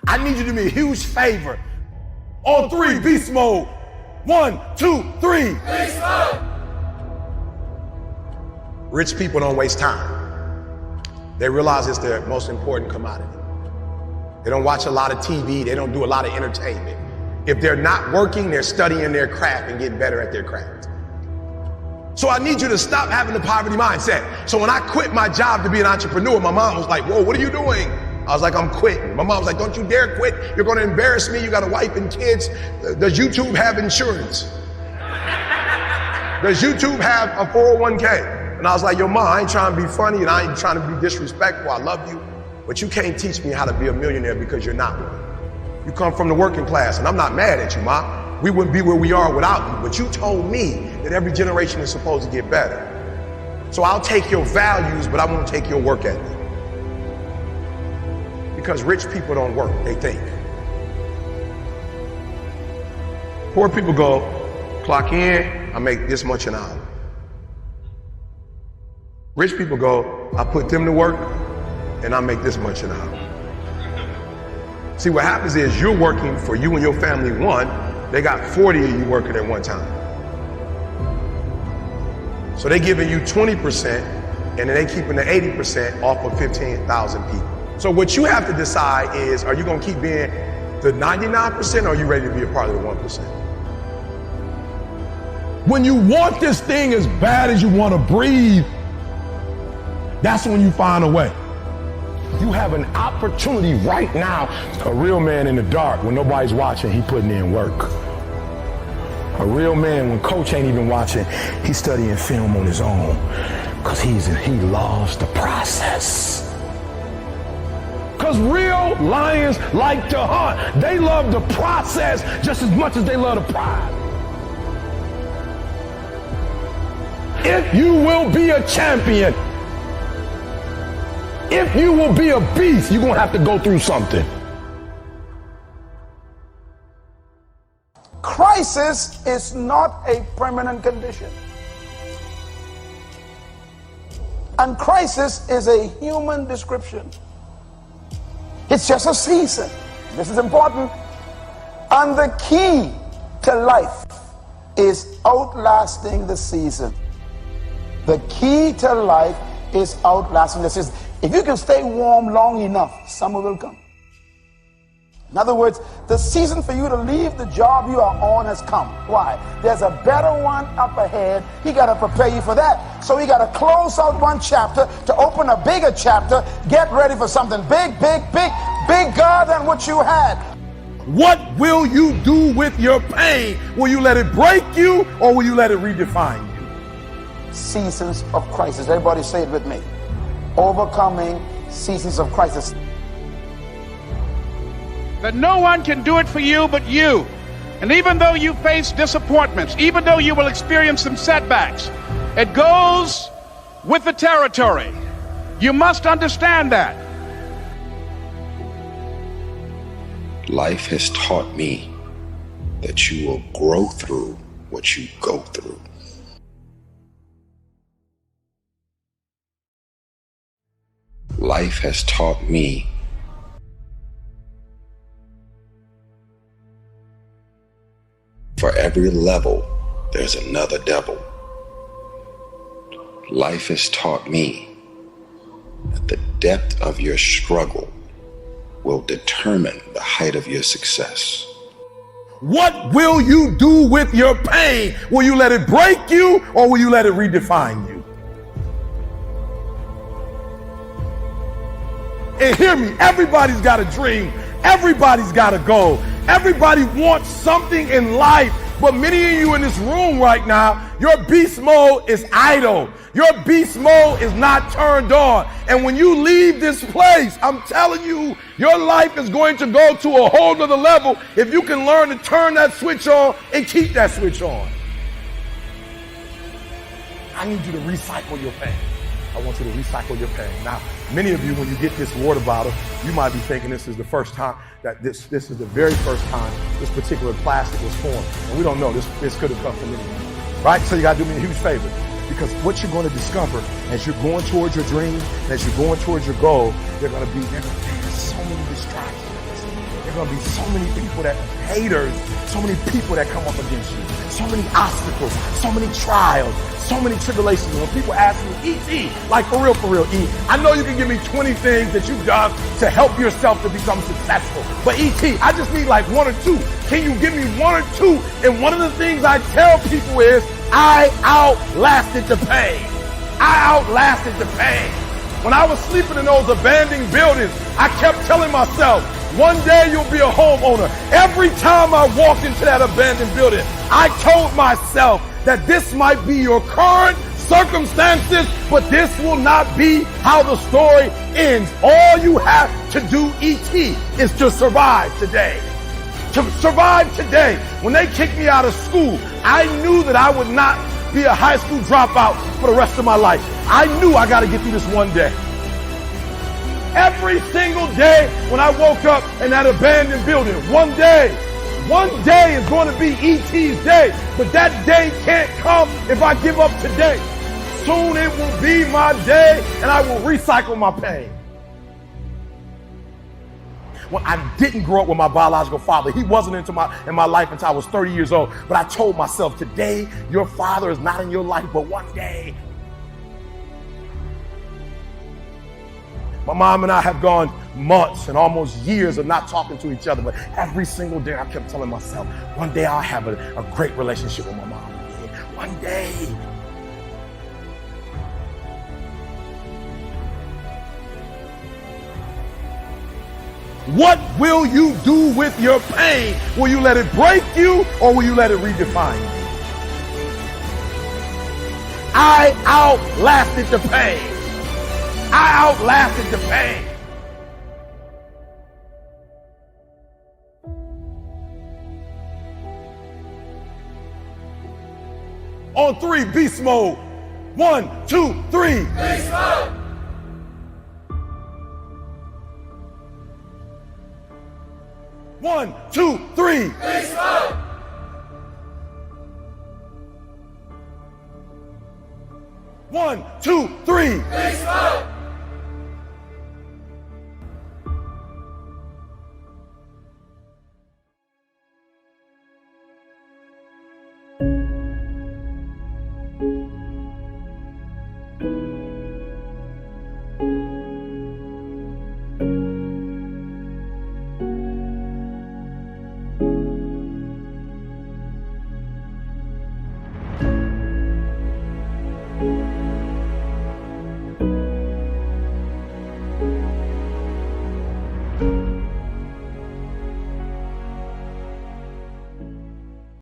I need you to do me a huge favor. On three, beast mode. 1, 2, 3. Beast mode. Rich people don't waste time. They realize it's their most important commodity. They don't watch a lot of TV. They don't do a lot of entertainment. If they're not working, they're studying their craft and getting better at their craft. So I need you to stop having the poverty mindset. So when I quit my job to be an entrepreneur, my mom was like, whoa, what are you doing? I was like, I'm quitting. My mom was like, don't you dare quit. You're going to embarrass me. You got a wife and kids. Does YouTube have insurance? Does YouTube have a 401k? And I was like, yo, mom, I ain't trying to be funny and I ain't trying to be disrespectful. I love you. But you can't teach me how to be a millionaire because you're not one. You come from the working class, and I'm not mad at you, Ma. We wouldn't be where we are without you. But you told me that every generation is supposed to get better. So I'll take your values, but I won't take your work ethic. Because rich people don't work, they think. Poor people go, clock in, I make this much an hour. Rich people go, I put them to work, and I make this much an hour. See, what happens is you're working for you and your family one, they got 40 of you working at one time. So they're giving you 20%, and then they keeping the 80% off of 15,000 people. So what you have to decide is, are you gonna keep being the 99% or are you ready to be a part of the 1%? When you want this thing as bad as you want to breathe, that's when you find a way. You have an opportunity right now. A real man in the dark, when nobody's watching, he putting in work. A real man, when coach ain't even watching, he's studying film on his own because he loves the process. Because real lions like to hunt. They love the process just as much as they love the prize. If you will be a champion, if you will be a beast, you're going to have to go through something. Crisis is not a permanent condition. And crisis is a human description. It's just a season. This is important. And the key to life is outlasting the season. The key to life is outlasting the season. If you can stay warm long enough, summer will come. In other words, the season for you to leave the job you are on has come. Why? There's a better one up ahead. He got to prepare you for that. So he got to close out one chapter to open a bigger chapter. Get ready for something big, big, big, bigger than what you had. What will you do with your pain? Will you let it break you or will you let it redefine you? Seasons of crisis. Everybody say it with me. Overcoming seasons of crisis. That no one can do it for you but you. And even though you face disappointments, even though you will experience some setbacks, it goes with the territory. You must understand that. Life has taught me that you will grow through what you go through. Life has taught me for every level, there's another devil. Life has taught me that the depth of your struggle will determine the height of your success. What will you do with your pain? Will you let it break you or will you let it redefine you? And hear me, everybody's got a dream. Everybody's got a goal. Everybody wants something in life. But many of you in this room right now, your beast mode is idle. Your beast mode is not turned on. And when you leave this place, I'm telling you, your life is going to go to a whole nother level if you can learn to turn that switch on and keep that switch on. I need you to recycle your pain. I want you to recycle your pain. Now, many of you, when you get this water bottle, you might be thinking this is the first time, that this is the very first time this particular plastic was formed. And we don't know, this could have come from anyone, right? So you gotta do me a huge favor, because what you're gonna discover as you're going towards your dream, as you're going towards your goal, there's so many distractions. there are going to be so many people that haters, so many people that come up against you, so many obstacles, so many trials, so many tribulations. When people ask me, E.T., like for real, E, I know you can give me 20 things that you've done to help yourself to become successful. But E.T., I just need like one or two. Can you give me one or two? And one of the things I tell people is, I outlasted the pain. I outlasted the pain. When I was sleeping in those abandoned buildings, I kept telling myself, one day you'll be a homeowner. Every time I walked into that abandoned building, I told myself that this might be your current circumstances, but this will not be how the story ends. All you have to do, E.T., is to survive today. To survive today. When they kicked me out of school, I knew that I would not be a high school dropout for the rest of my life. I knew I got to get through this one day. Every single day when I woke up in that abandoned building, one day is going to be E.T.'s day, but that day can't come if I give up today. Soon it will be my day and I will recycle my pain. Well, I didn't grow up with my biological father. He wasn't in my life until I was 30 years old. But I told myself, today, your father is not in your life, but one day. My mom and I have gone months and almost years of not talking to each other. But every single day, I kept telling myself, one day I'll have a great relationship with my mom again. One day. What will you do with your pain? Will you let it break you or will you let it redefine you? I outlasted the pain. I outlasted the pain. On three, beast mode. 1, 2, 3. Beast mode. 1, 2, 3. Beast mode. 1, 2, 3. Beast mode.